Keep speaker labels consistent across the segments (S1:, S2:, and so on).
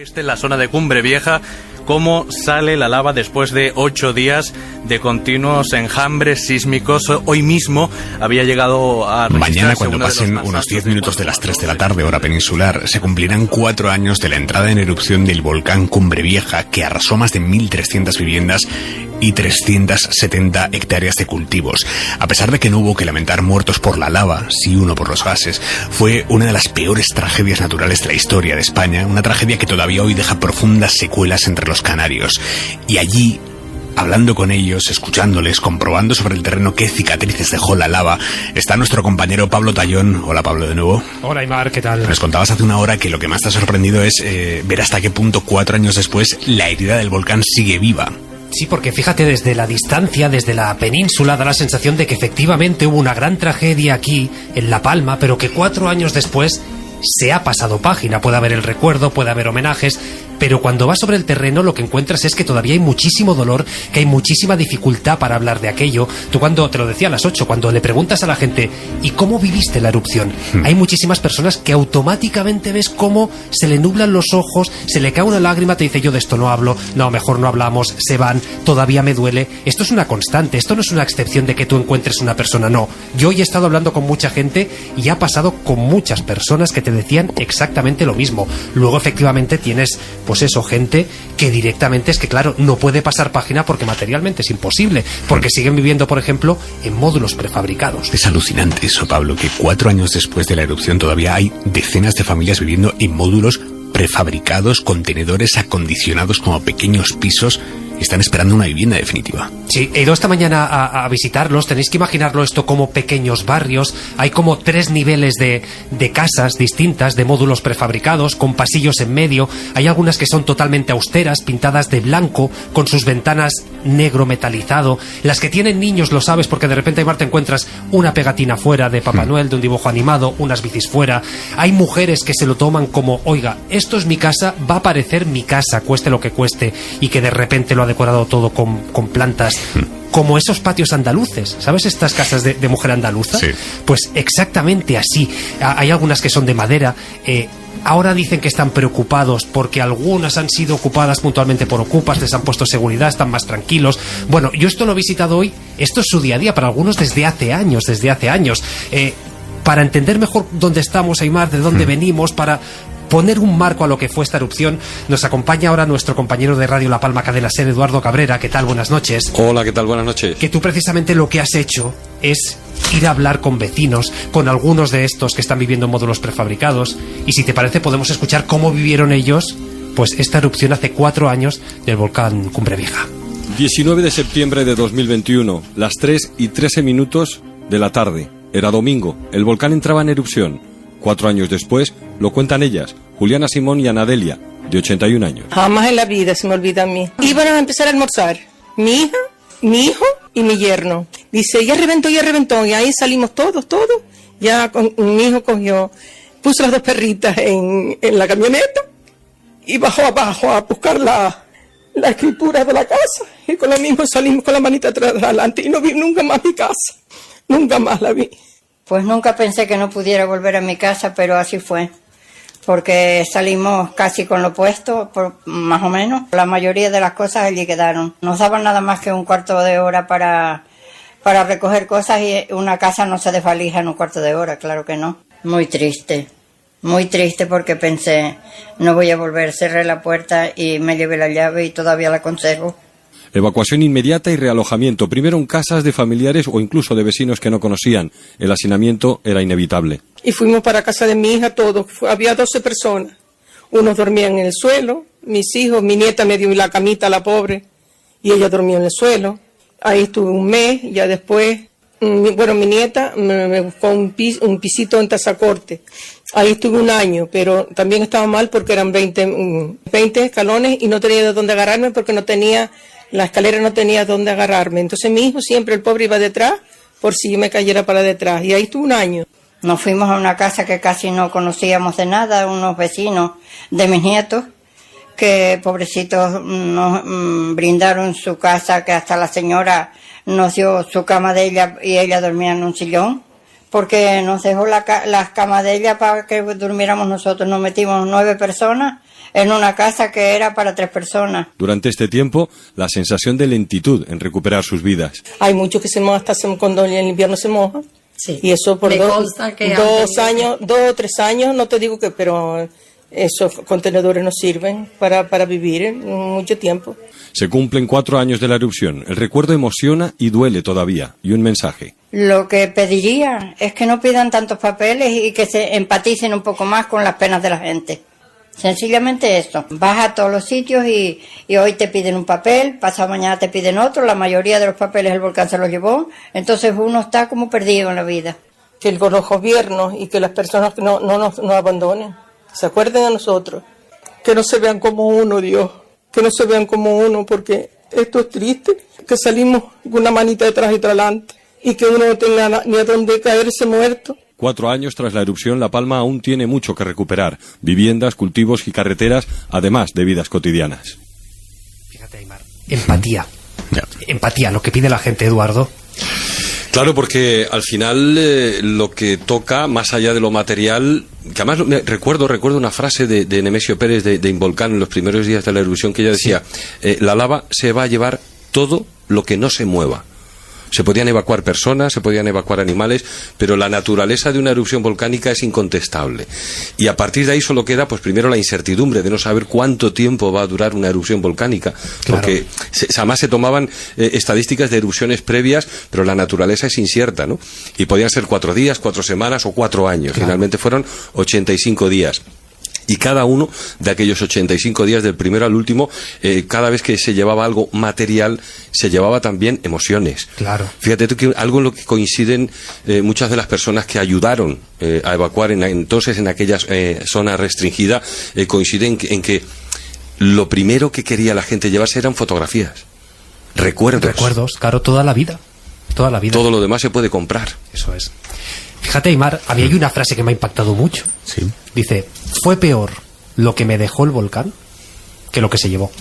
S1: En la zona de Cumbre Vieja, cómo sale la lava después de 8 días de continuos enjambres sísmicos. Hoy mismo había llegado a
S2: mañana, cuando pasen unos 10 minutos de las 3 de la tarde, hora peninsular, se cumplirán 4 años de la entrada en erupción del volcán Cumbre Vieja, que arrasó más de 1.300 viviendas y 370 hectáreas de cultivos. A pesar de que no hubo que lamentar muertos por la lava, sí uno por los gases, fue una de las peores tragedias naturales de la historia de España, una tragedia que todavía hoy deja profundas secuelas entre los canarios. Y allí, hablando con ellos, escuchándoles, comprobando sobre el terreno qué cicatrices dejó la lava, está nuestro compañero Pablo Tallón. Hola, Pablo, de nuevo.
S3: Hola, Aimar, ¿qué tal?
S2: Nos contabas hace una hora que lo que más te ha sorprendido es ver hasta qué punto 4 años después la herida del volcán sigue viva.
S3: Sí, porque fíjate, desde la distancia, desde la península, da la sensación de que efectivamente hubo una gran tragedia aquí, en La Palma, pero que 4 años después se ha pasado página. Puede haber el recuerdo, puede haber homenajes, pero cuando vas sobre el terreno lo que encuentras es que todavía hay muchísimo dolor, que hay muchísima dificultad para hablar de aquello. Tú, cuando te lo decía a las 8, cuando le preguntas a la gente ¿y cómo viviste la erupción? Hay muchísimas personas que automáticamente ves cómo se le nublan los ojos, se le cae una lágrima, te dice yo de esto no hablo, no, mejor no hablamos, se van, todavía me duele. Esto es una constante, esto no es una excepción de que tú encuentres una persona, no. Yo hoy he estado hablando con mucha gente y ha pasado con muchas personas que te decían exactamente lo mismo. Luego efectivamente tienes, pues eso, gente que directamente es que claro, no puede pasar página porque materialmente es imposible, porque siguen viviendo, por ejemplo, en módulos prefabricados.
S2: Es alucinante eso, Pablo, que 4 años después de la erupción todavía hay decenas de familias viviendo en módulos prefabricados, contenedores acondicionados como pequeños pisos. Están esperando una vivienda definitiva.
S3: Sí, he ido esta mañana a visitarlos. Tenéis que imaginarlo esto como pequeños barrios. Hay como 3 niveles de casas distintas, de módulos prefabricados, con pasillos en medio. Hay algunas que son totalmente austeras, pintadas de blanco, con sus ventanas negro metalizado. Las que tienen niños lo sabes, porque de repente, Aimar, te encuentras una pegatina fuera de Papá Noel, de un dibujo animado, unas bicis fuera. Hay mujeres que se lo toman como, oiga, esto es mi casa, va a parecer mi casa, cueste lo que cueste, y que de repente lo ha decorado todo con plantas, como esos patios andaluces, ¿sabes? Estas casas de mujer andaluza.
S2: Sí.
S3: Pues exactamente así. Hay algunas que son de madera. Ahora dicen que están preocupados porque algunas han sido ocupadas puntualmente por ocupas, les han puesto seguridad, están más tranquilos. Bueno, yo esto lo he visitado hoy, esto es su día a día, para algunos desde hace años. Para entender mejor dónde estamos, Aimar, de dónde venimos, para poner un marco a lo que fue esta erupción, nos acompaña ahora nuestro compañero de Radio La Palma Cadena Ser, Eduardo Cabrera. ¿Qué tal? Buenas noches.
S4: Hola, ¿qué tal? Buenas noches.
S3: Que tú precisamente lo que has hecho es ir a hablar con vecinos, con algunos de estos que están viviendo en módulos prefabricados, y si te parece podemos escuchar cómo vivieron ellos pues esta erupción hace 4 años del volcán Cumbre Vieja.
S4: 19 de septiembre de 2021, las 3:13 de la tarde. Era domingo, el volcán entraba en erupción. 4 años después, lo cuentan ellas, Juliana Simón y Anadelia, de 81 años.
S5: Jamás en la vida se me olvida a mí. Íbamos a empezar a almorzar, mi hija, mi hijo y mi yerno. Dice, ya reventó, y ahí salimos todos. Ya mi hijo puso las 2 perritas en la camioneta y bajó abajo a buscar la escritura de la casa. Y con lo mismo salimos con la manita atrás adelante y no vi nunca más mi casa. Nunca más la vi.
S6: Pues nunca pensé que no pudiera volver a mi casa, pero así fue. Porque salimos casi con lo puesto, más o menos. La mayoría de las cosas allí quedaron. Nos daban nada más que un cuarto de hora para recoger cosas y una casa no se desvalija en un cuarto de hora, claro que no. Muy triste porque pensé, no voy a volver, cerré la puerta y me llevé la llave y todavía la conservo.
S4: Evacuación inmediata y realojamiento, primero en casas de familiares o incluso de vecinos que no conocían. El hacinamiento era inevitable.
S5: Y fuimos para casa de mi hija todos, había 12 personas. Unos dormían en el suelo, mis hijos, mi nieta me dio la camita, la pobre, y ella dormía en el suelo. Ahí estuve un mes, ya después, mi nieta me buscó un pisito en Tazacorte. Ahí estuve 1 año, pero también estaba mal porque eran 20 escalones y no tenía de dónde agarrarme porque la escalera no tenía dónde agarrarme. Entonces mi hijo siempre, el pobre, iba detrás por si yo me cayera para detrás. Y ahí estuve 1 año.
S6: Nos fuimos a una casa que casi no conocíamos de nada, unos vecinos de mis nietos, que pobrecitos nos brindaron su casa, que hasta la señora nos dio su cama de ella y ella dormía en un sillón, porque nos dejó las camas de ella para que durmiéramos nosotros. Nos metimos 9 personas en una casa que era para 3 personas.
S4: Durante este tiempo, la sensación de lentitud en recuperar sus vidas.
S5: Hay muchos que se mojan, cuando en el invierno se mojan.
S7: Sí.
S5: Y eso por
S7: Me
S5: 2
S7: consta que
S5: años, 2 o 3 años, no te digo que, pero esos contenedores nos sirven para vivir mucho tiempo.
S4: Se cumplen 4 años de la erupción. El recuerdo emociona y duele todavía. Y un mensaje.
S6: Lo que pediría es que no pidan tantos papeles y que se empaticen un poco más con las penas de la gente. Sencillamente esto. Vas a todos los sitios y hoy te piden un papel, pasado mañana te piden otro. La mayoría de los papeles el volcán se los llevó. Entonces uno está como perdido en la vida.
S5: Que los gobiernos y que las personas no nos abandonen. Que se acuerden a nosotros. Que no se vean como uno, Dios. Que no se vean como uno, porque esto es triste. Que salimos con una manita detrás y otra adelante. Y que uno no tenga ni a dónde caerse muerto.
S4: 4 años tras la erupción, La Palma aún tiene mucho que recuperar. Viviendas, cultivos y carreteras, además de vidas cotidianas.
S3: Fíjate, Aymar. Empatía. Empatía, lo que pide la gente, Eduardo.
S4: Claro, porque al final lo que toca, más allá de lo material, que además recuerdo una frase de Nemesio Pérez de Involcán en los primeros días de la erupción, que ella decía, la lava se va a llevar todo lo que no se mueva. Se podían evacuar personas, se podían evacuar animales, pero la naturaleza de una erupción volcánica es incontestable. Y a partir de ahí solo queda, pues primero la incertidumbre de no saber cuánto tiempo va a durar una erupción volcánica, claro. Porque además se tomaban estadísticas de erupciones previas, pero la naturaleza es incierta, ¿no? Y podían ser 4 días, 4 semanas o 4 años. Claro. Finalmente fueron 85 días. Y cada uno de aquellos 85 días, del primero al último, cada vez que se llevaba algo material, se llevaba también emociones. Claro. Fíjate tú que algo en lo que coinciden muchas de las personas que ayudaron a evacuar entonces en aquella zona restringida, coinciden en que lo primero que quería la gente llevarse eran fotografías, recuerdos.
S3: Recuerdos, claro, toda la vida. Toda la vida.
S4: Todo lo demás se puede comprar.
S3: Eso es. Fíjate, Aymar, a mí hay una frase que me ha impactado mucho.
S2: Sí.
S3: Dice, fue peor lo que me dejó el volcán que lo que se llevó.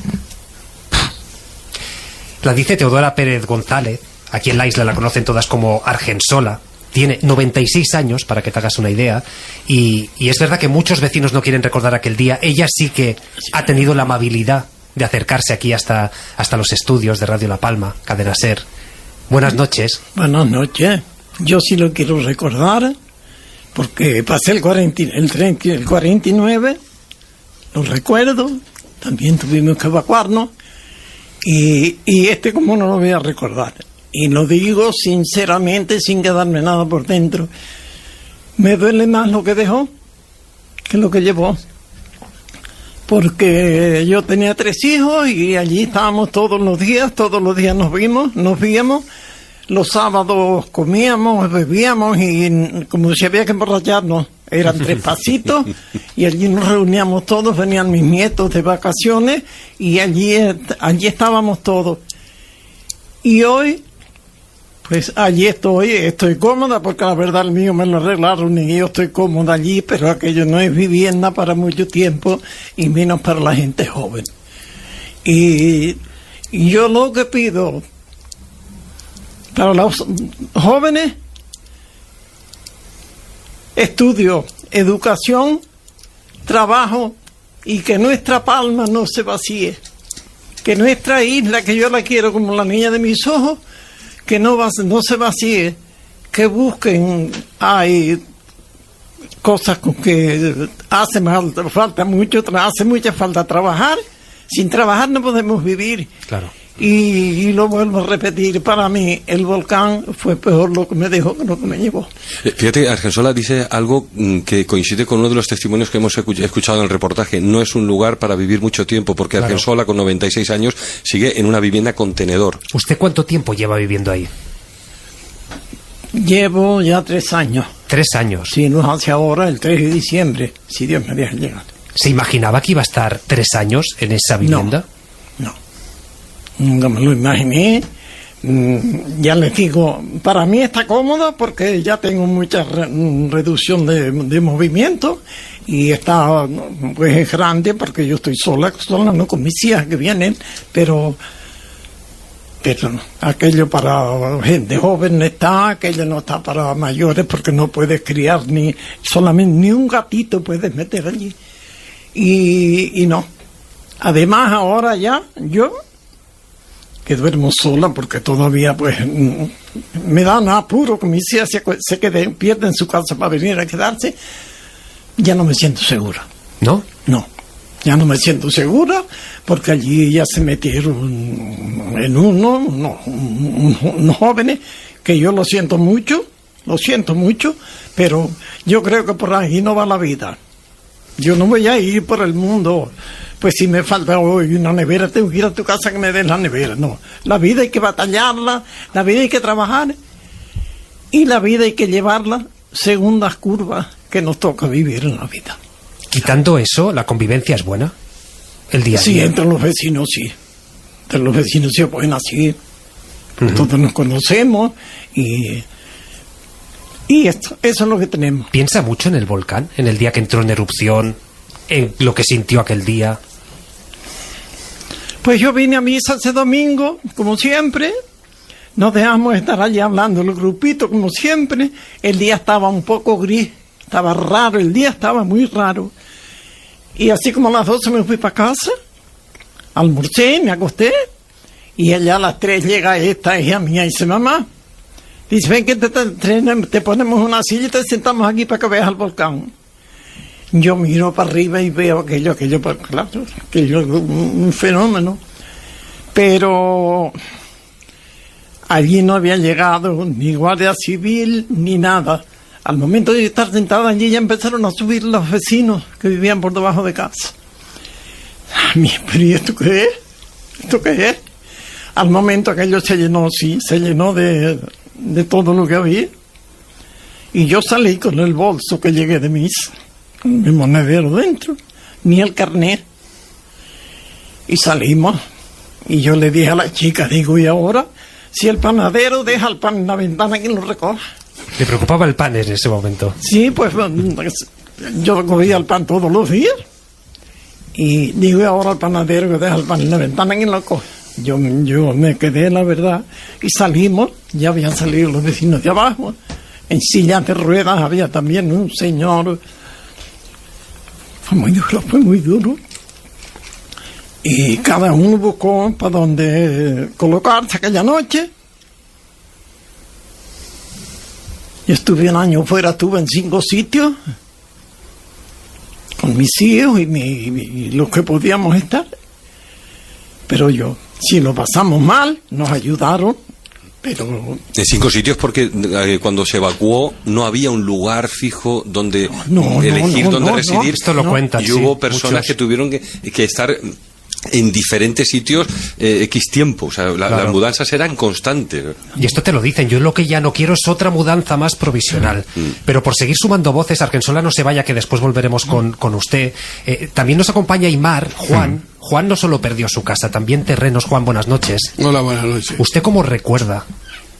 S3: La dice Teodora Pérez González. Aquí en la isla la conocen todas como Argensola. Tiene 96 años, para que te hagas una idea. Y es verdad que muchos vecinos no quieren recordar aquel día. Ella sí que ha tenido la amabilidad de acercarse aquí hasta los estudios de Radio La Palma, Cadena SER. Buenas noches.
S8: Buenas noches. Yo sí lo quiero recordar, porque pasé el 49, lo recuerdo, también tuvimos que evacuarnos, y como no lo voy a recordar. Y lo digo sinceramente, sin quedarme nada por dentro. Me duele más lo que dejó que lo que llevó. Porque yo tenía 3 hijos y allí estábamos todos los días nos víamos. Los sábados comíamos, bebíamos y como si había que emborracharnos, eran 3 pasitos y allí nos reuníamos todos, venían mis nietos de vacaciones y allí estábamos todos. Y hoy, pues allí estoy cómoda porque la verdad el mío me lo arreglaron y yo estoy cómoda allí, pero aquello no es vivienda para mucho tiempo y menos para la gente joven. Y yo lo que pido para los jóvenes, estudio, educación, trabajo y que nuestra Palma no se vacíe. Que nuestra isla, que yo la quiero como la niña de mis ojos, que no se vacíe. Que busquen, hay cosas con que hace mucha falta trabajar. Sin trabajar no podemos vivir. Claro. Y lo vuelvo a repetir, para mí el volcán fue peor lo que me dejó que lo que me llevó.
S4: Fíjate, Argensola dice algo que coincide con uno de los testimonios que hemos escuchado en el reportaje. No es un lugar para vivir mucho tiempo, porque claro. Argensola, con 96 años, sigue en una vivienda contenedor.
S3: ¿Usted cuánto tiempo lleva viviendo ahí?
S8: Llevo ya 3 años.
S3: 3 años.
S8: Sí, nos hace ahora el 3 de diciembre, si Dios me deja llegar.
S3: ¿Se imaginaba que iba a estar 3 años en esa vivienda?
S8: No. Nunca me lo imaginé. Ya les digo, para mí está cómodo porque ya tengo mucha reducción de movimiento y está, pues es grande porque yo estoy sola no con mis hijas que vienen, pero aquello para gente joven está, aquello no está para mayores porque no puedes criar ni un gatito puedes meter allí. y no. Además, ahora ya, yo, que duermo sola, porque todavía, pues, me dan apuro que mis hijas se queden, pierden su casa para venir a quedarse, ya no me siento segura.
S3: ¿No?
S8: No, ya no me siento segura, porque allí ya se metieron en unos jóvenes, que yo lo siento mucho, pero yo creo que por ahí no va la vida. Yo no voy a ir por el mundo, pues si me falta hoy una nevera, tengo que ir a tu casa que me den la nevera. No, la vida hay que batallarla, la vida hay que trabajar, y la vida hay que llevarla según las curvas que nos toca vivir en la vida.
S3: Quitando eso, ¿la convivencia es buena? El día a día.
S8: Sí, entre los vecinos sí. Entre los vecinos se pueden así. Todos nos conocemos y eso es lo que tenemos.
S3: ¿Piensa mucho en el volcán? ¿En el día que entró en erupción? ¿En lo que sintió aquel día?
S8: Pues yo vine a misa ese domingo, como siempre. Nos dejamos estar allí hablando el grupito, como siempre. El día estaba un poco gris, estaba raro, el día estaba muy raro. Y así como a las 12 me fui para casa, almorcé, me acosté, y allá a las 3 llega esta hija mía y dice, mamá, dice, ven que te ponemos una silla y te sentamos aquí para que veas el volcán. Yo miro para arriba y veo aquello, pues, claro, aquello es un fenómeno. Pero allí no había llegado ni guardia civil ni nada. Al momento de estar sentada allí ya empezaron a subir los vecinos que vivían por debajo de casa. Pero ¿y esto qué es? ¿Esto qué es? Al momento aquello se llenó, sí, se llenó de todo lo que había. Y yo salí con el bolso que llegué de misa, con mi monedero dentro, ni el carnet. Y salimos. Y yo le dije a la chica, digo, ¿y ahora? Si el panadero deja el pan en la ventana, ¿quién lo recoge?
S3: ¿Le preocupaba el pan en ese momento?
S8: Sí, pues yo cogía el pan todos los días. Y digo, ahora el panadero que deja el pan en la ventana, ¿quién lo coge? Yo me quedé, la verdad, y salimos. Ya habían salido los vecinos de abajo. En sillas de ruedas había también un señor. Fue muy duro. Y cada uno buscó para dónde colocarse aquella noche. Yo estuve un año fuera, estuve en 5 sitios con mis hijos y los que podíamos estar. Pero si lo pasamos mal, nos ayudaron. Pero
S4: en 5 sitios porque cuando se evacuó no había un lugar fijo donde elegir dónde residir.
S3: Esto lo cuentan,
S4: y hubo personas que tuvieron que estar en diferentes sitios X tiempo. O sea, las mudanzas eran constantes.
S3: Y esto te lo dicen. Yo lo que ya no quiero es otra mudanza más provisional. Pero por seguir sumando voces, Argensola, no se vaya, que después volveremos con usted. También nos acompaña Aymar, Juan. Juan no solo perdió su casa, también terrenos. Juan, buenas noches.
S7: Hola, buenas noches.
S3: ¿Usted cómo recuerda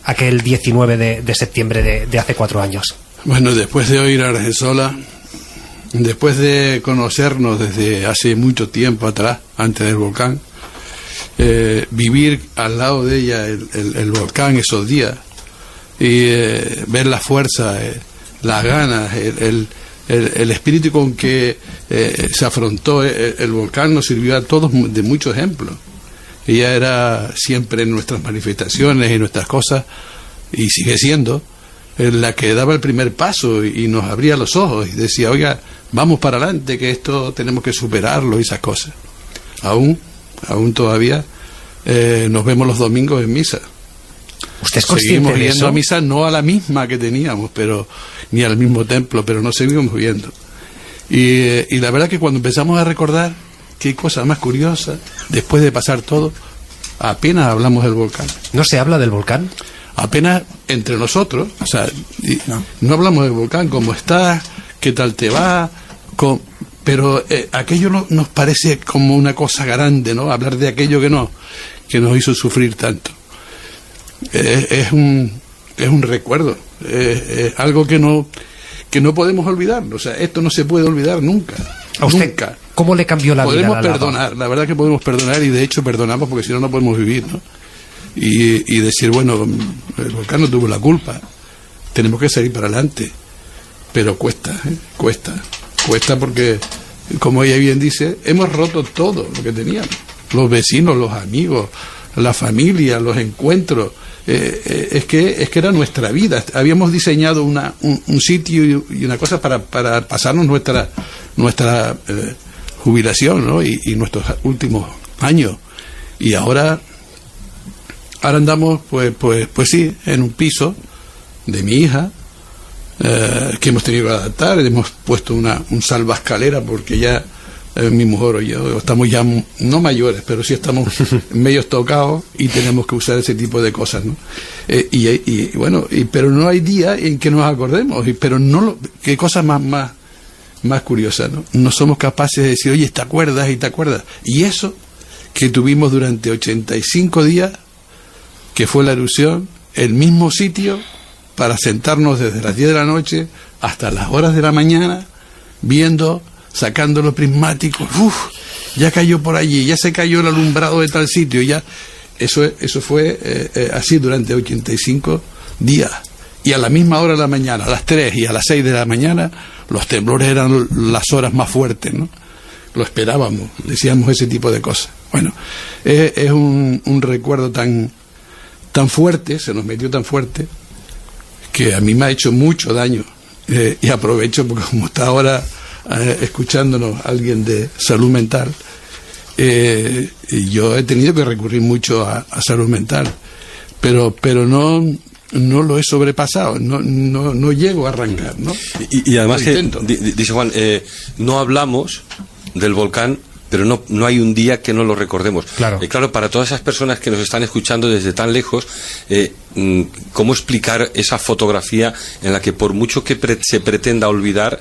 S3: aquel 19 de septiembre de hace 4 años?
S7: Bueno, después de oír a Argensola, después de conocernos desde hace mucho tiempo atrás, antes del volcán, vivir al lado de ella el volcán esos días y ver la fuerza, las ganas, el espíritu con que se afrontó el volcán nos sirvió a todos de mucho ejemplo. Ella era siempre en nuestras manifestaciones y nuestras cosas, y sigue siendo la que daba el primer paso y nos abría los ojos y decía, oiga, vamos para adelante, que esto tenemos que superarlo y esas cosas. Aún todavía nos vemos los domingos en misa.
S3: ¿Usted es consciente
S7: seguimos
S3: de
S7: yendo
S3: eso?
S7: a misa, no a la misma que teníamos, ni al mismo templo, pero nos seguimos viendo. Y la verdad que cuando empezamos a recordar qué cosa más curiosa, después de pasar todo, apenas hablamos del volcán.
S3: ¿No se habla del volcán?
S7: Apenas entre nosotros, o sea, no hablamos del volcán, cómo estás, qué tal te va, pero aquello nos parece como una cosa grande, ¿no? Hablar de aquello que nos hizo sufrir tanto. Es un recuerdo, es algo que no podemos olvidar. O sea, esto no se puede olvidar nunca.
S3: ¿A usted
S7: nunca.
S3: cómo le cambió la vida?
S7: Podemos perdonar, la verdad que podemos perdonar, y de hecho perdonamos porque si no podemos vivir, ¿no? Y decir, bueno, el volcán no tuvo la culpa, tenemos que seguir para adelante, pero cuesta porque como ella bien dice, hemos roto todo lo que teníamos. Los vecinos, los amigos, la familia, los encuentros. Es que era nuestra vida. Habíamos diseñado un sitio y una cosa para pasarnos nuestra jubilación, ¿no? y nuestros últimos años. Y ahora andamos, pues sí, en un piso de mi hija, que hemos tenido que adaptar. Hemos puesto un salvaescalera porque ya mi mujer o yo estamos ya no mayores, pero sí estamos medio tocados y tenemos que usar ese tipo de cosas, ¿no? Pero no hay día en que nos acordemos. Qué cosa más curiosa, ¿no? No somos capaces de decir, oye, ¿te acuerdas? Y eso que tuvimos durante 85 días, que fue la erupción, el mismo sitio, para sentarnos desde las 10 de la noche hasta las horas de la mañana, viendo, sacando los prismáticos. Ya cayó por allí, ya se cayó el alumbrado de tal sitio, ya. Eso fue así durante 85 días. Y a la misma hora de la mañana, a las 3 y a las 6 de la mañana, los temblores eran las horas más fuertes, ¿no? Lo esperábamos, decíamos ese tipo de cosas. Bueno, es un recuerdo tan fuerte, se nos metió tan fuerte, que a mí me ha hecho mucho daño. Y aprovecho, porque como está ahora escuchándonos alguien de salud mental, yo he tenido que recurrir mucho a salud mental, pero no lo he sobrepasado, no llego a arrancar, ¿no?
S4: Y además que, dice Juan, no hablamos del volcán, pero no hay un día que no lo recordemos.
S3: Claro.
S4: Claro, para todas esas personas que nos están escuchando desde tan lejos, ¿cómo explicar esa fotografía en la que, por mucho que se pretenda olvidar,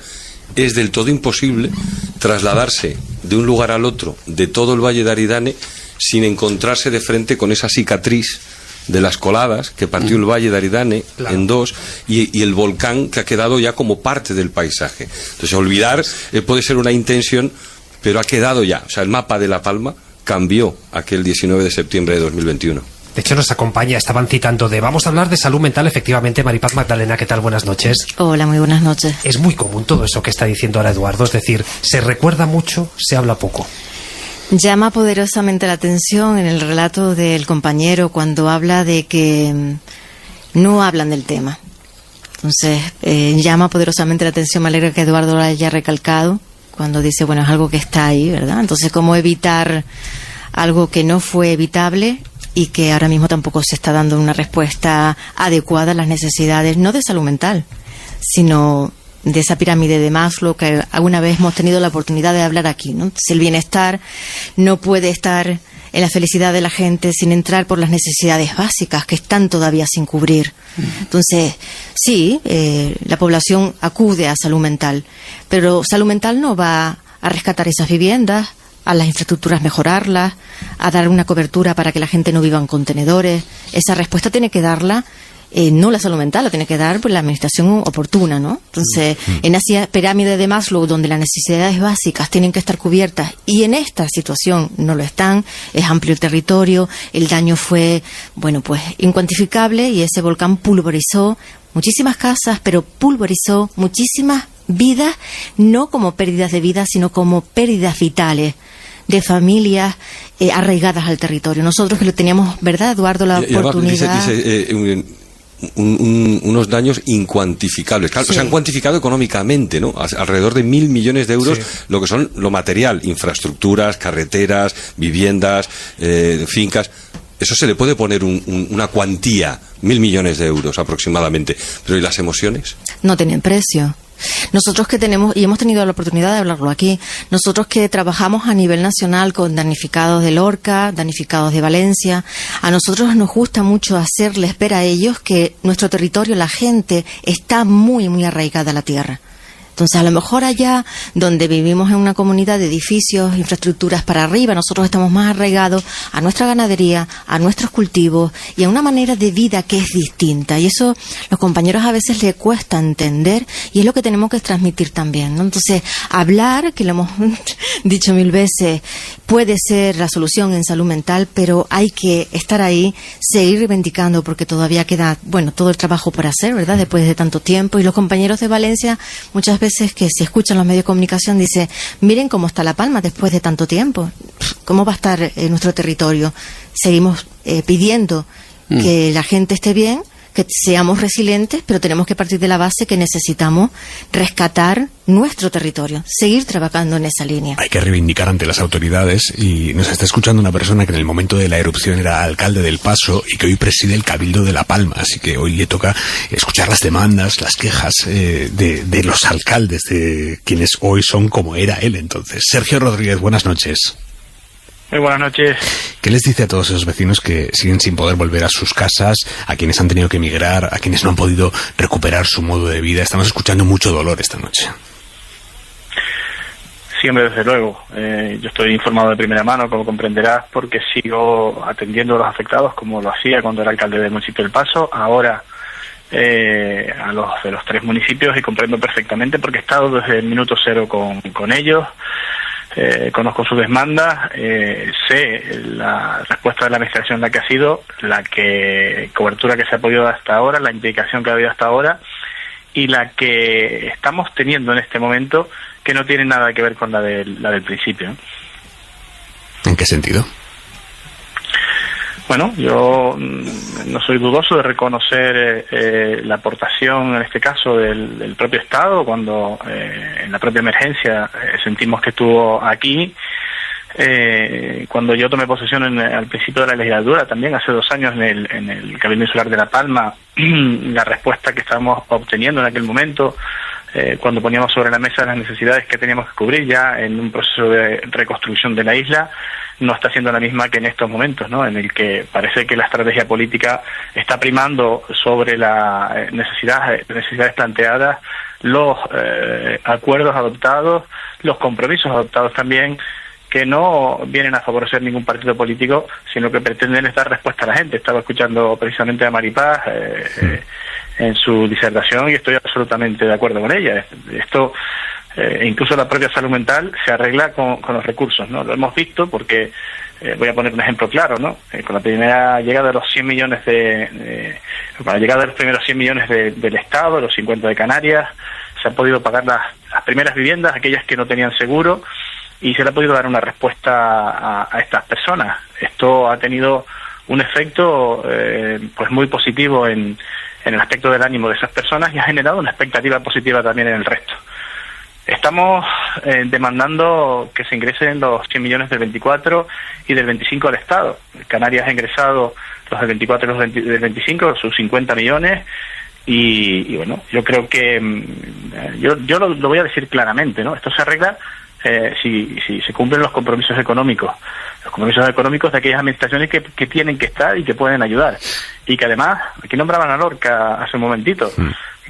S4: es del todo imposible trasladarse de un lugar al otro de todo el Valle de Aridane sin encontrarse de frente con esa cicatriz de las coladas que partió el Valle de Aridane en dos, y el volcán que ha quedado ya como parte del paisaje? Entonces, olvidar puede ser una intención, pero ha quedado ya. O sea, el mapa de La Palma cambió aquel 19 de septiembre de 2021.
S3: De hecho, nos acompaña, estaban citando vamos a hablar de salud mental, efectivamente. Maripaz Magdalena, ¿qué tal? Buenas noches.
S9: Hola, muy buenas noches.
S3: Es muy común todo eso que está diciendo ahora Eduardo, es decir, se recuerda mucho, se habla poco.
S9: Llama poderosamente la atención en el relato del compañero cuando habla de que no hablan del tema. Entonces, llama poderosamente la atención, me alegra que Eduardo lo haya recalcado, cuando dice, bueno, es algo que está ahí, ¿verdad? Entonces, ¿cómo evitar algo que no fue evitable y que ahora mismo tampoco se está dando una respuesta adecuada a las necesidades, no de salud mental, sino de esa pirámide de Maslow que alguna vez hemos tenido la oportunidad de hablar aquí, ¿no? Si el bienestar no puede estar en la felicidad de la gente sin entrar por las necesidades básicas que están todavía sin cubrir. Entonces, sí, la población acude a salud mental, pero salud mental no va a rescatar esas viviendas, a las infraestructuras mejorarlas, a dar una cobertura para que la gente no viva en contenedores. Esa respuesta tiene que darla no la salud mental, la tiene que dar pues la administración oportuna, ¿no? Entonces, en esa pirámide de Maslow, donde las necesidades básicas tienen que estar cubiertas y en esta situación no lo están, es amplio el territorio, el daño fue, bueno, pues incuantificable, y ese volcán pulverizó muchísimas casas, pero pulverizó muchísimas vidas, no como pérdidas de vida, sino como pérdidas vitales de familias arraigadas al territorio. Nosotros que lo teníamos, ¿verdad, Eduardo? La oportunidad...
S4: Dice, unos daños incuantificables. Claro, sí. Se han cuantificado económicamente, ¿no? Alrededor de 1.000 millones de euros, sí. Lo que son lo material, infraestructuras, carreteras, viviendas, fincas. Eso se le puede poner una cuantía, 1.000 millones de euros aproximadamente. Pero ¿y las emociones?
S9: No tienen precio. Nosotros que tenemos, y hemos tenido la oportunidad de hablarlo aquí, nosotros que trabajamos a nivel nacional con damnificados de Lorca, damnificados de Valencia, a nosotros nos gusta mucho hacerles ver a ellos que nuestro territorio, la gente, está muy, muy arraigada a la tierra. Entonces, a lo mejor allá donde vivimos en una comunidad de edificios, infraestructuras para arriba, nosotros estamos más arraigados a nuestra ganadería, a nuestros cultivos y a una manera de vida que es distinta. Y eso los compañeros a veces les cuesta entender, y es lo que tenemos que transmitir también, ¿no? Entonces, hablar, que lo hemos dicho 1000 veces, puede ser la solución en salud mental, pero hay que estar ahí, seguir reivindicando, porque todavía queda, bueno, todo el trabajo por hacer, ¿verdad? Después de tanto tiempo. Y los compañeros de Valencia muchas muchas veces que si escuchan los medios de comunicación dice, miren cómo está La Palma después de tanto tiempo, cómo va a estar nuestro territorio. Seguimos pidiendo que la gente esté bien, que seamos resilientes, pero tenemos que partir de la base que necesitamos rescatar nuestro territorio, seguir trabajando en esa línea.
S2: Hay que reivindicar ante las autoridades, y nos está escuchando una persona que en el momento de la erupción era alcalde del Paso y que hoy preside el Cabildo de La Palma, así que hoy le toca escuchar las demandas, las quejas de los alcaldes, de quienes hoy son como era él entonces. Sergio Rodríguez, buenas noches.
S10: Muy buenas noches.
S2: ¿Qué les dice a todos esos vecinos que siguen sin poder volver a sus casas, a quienes han tenido que emigrar, a quienes no han podido recuperar su modo de vida? Estamos escuchando mucho dolor esta noche.
S10: Sí, hombre, desde luego. Yo estoy informado de primera mano, como comprenderás, porque sigo atendiendo a los afectados como lo hacía cuando era alcalde del municipio del Paso, ahora a los de los 3 municipios, y comprendo perfectamente porque he estado desde el minuto cero con ellos. Conozco sus demandas, sé la respuesta de la administración la que ha sido, cobertura que se ha podido dar hasta ahora, la implicación que ha habido hasta ahora, y la que estamos teniendo en este momento, que no tiene nada que ver con la del principio.
S2: ¿En qué sentido?
S10: Bueno, yo no soy dudoso de reconocer la aportación, en este caso, del propio Estado, cuando en la propia emergencia sentimos que estuvo aquí. Cuando yo tomé posesión al principio de la legislatura, también hace 2 años en el Cabildo Insular de La Palma, la respuesta que estábamos obteniendo en aquel momento, cuando poníamos sobre la mesa las necesidades que teníamos que cubrir ya en un proceso de reconstrucción de la isla, no está siendo la misma que en estos momentos, ¿no? En el que parece que la estrategia política está primando sobre las necesidades planteadas, los acuerdos adoptados, los compromisos adoptados también, que no vienen a favorecer ningún partido político, sino que pretenden dar respuesta a la gente. Estaba escuchando precisamente a Maripaz en su disertación y estoy absolutamente de acuerdo con ella. Esto, incluso la propia salud mental, se arregla con los recursos, ¿no? Lo hemos visto porque, voy a poner un ejemplo claro, ¿no? Con la primera llegada de los 100 millones con la llegada de los primeros 100 millones del Estado, los 50 de Canarias, se han podido pagar las primeras viviendas, aquellas que no tenían seguro, y se le ha podido dar una respuesta a estas personas. Esto ha tenido un efecto pues muy positivo en el aspecto del ánimo de esas personas, y ha generado una expectativa positiva también en el resto. Estamos demandando que se ingresen los 100 millones del 24 y del 25 al Estado. Canarias ha ingresado los del 24 y los del 25, sus 50 millones, y bueno, yo creo que yo lo voy a decir claramente, ¿no? Esto se arregla si se cumplen los compromisos económicos de aquellas administraciones que tienen que estar y que pueden ayudar, y que además, aquí nombraban a Lorca hace un momentito,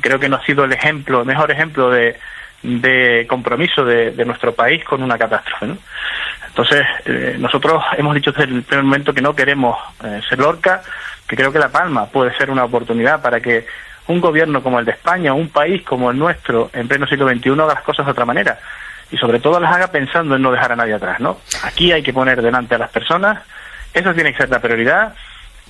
S10: creo que no ha sido el mejor ejemplo de compromiso de nuestro país con una catástrofe, ¿no? Entonces, nosotros hemos dicho desde el primer momento que no queremos ser Lorca, que creo que La Palma puede ser una oportunidad para que un gobierno como el de España, un país como el nuestro, en pleno siglo XXI, haga las cosas de otra manera. Y sobre todo las haga pensando en no dejar a nadie atrás, ¿no? Aquí hay que poner delante a las personas, eso tiene que ser la prioridad,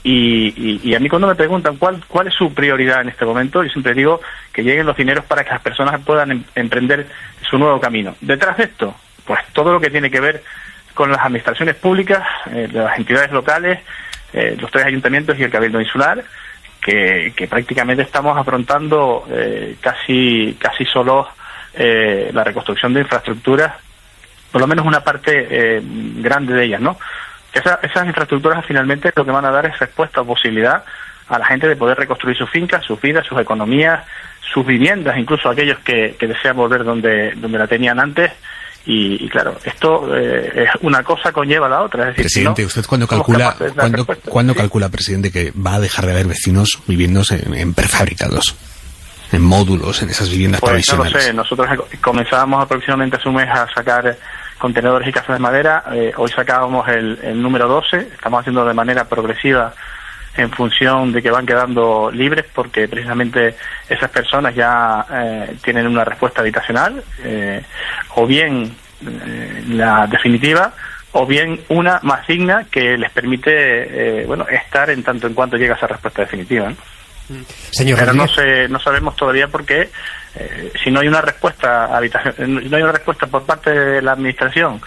S10: y a mí cuando me preguntan cuál es su prioridad en este momento, yo siempre digo que lleguen los dineros para que las personas puedan emprender su nuevo camino. Detrás de esto, pues todo lo que tiene que ver con las administraciones públicas, las entidades locales, los 3 ayuntamientos y el Cabildo Insular, que prácticamente estamos afrontando casi solos la reconstrucción de infraestructuras, por lo menos una parte grande de ellas, ¿no? Esas infraestructuras finalmente lo que van a dar es respuesta o posibilidad a la gente de poder reconstruir sus fincas, sus vidas, sus economías, sus viviendas, incluso aquellos que desean volver donde la tenían antes. Y claro, esto una cosa conlleva a la otra. Es decir,
S2: presidente,
S10: ¿no?
S2: ¿Usted cuándo calcula, presidente, que va a dejar de haber vecinos viviendo en prefabricados, en módulos, en esas viviendas provisionales?
S10: No lo sé, nosotros comenzábamos aproximadamente hace un mes a sacar contenedores y casas de madera. Hoy sacábamos el número 12, estamos haciendo de manera progresiva en función de que van quedando libres, porque precisamente esas personas ya tienen una respuesta habitacional, o bien la definitiva, o bien una más digna que les permite estar en tanto en cuanto llega esa respuesta definitiva, ¿no?
S3: Señor
S10: pero
S3: Rodríguez.
S10: no sabemos todavía por qué. Si no hay una respuesta no hay una respuesta por parte de la administración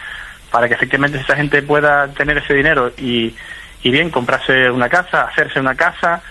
S10: para que efectivamente esa gente pueda tener ese dinero y bien comprarse una casa, hacerse una casa,